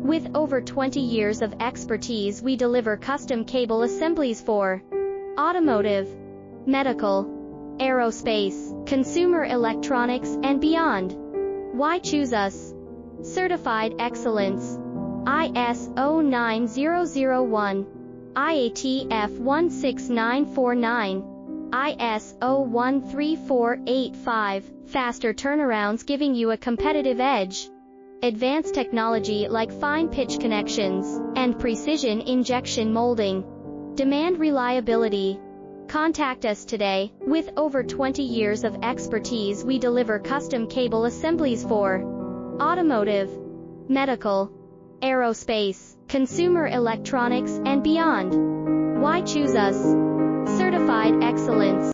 With over 20 years of expertise, we deliver custom cable assemblies for automotive, medical, aerospace, consumer electronics, and beyond. Why choose us? Certified excellence. ISO 9001, IATF 16949, ISO 13485, faster turnarounds giving you a competitive edge. Advanced technology like fine pitch connections and precision injection molding. Demand reliability. Contact us today. With over 20 years of expertise, we deliver custom cable assemblies for automotive, medical, aerospace, consumer electronics, and beyond. Why choose us? Certified excellence.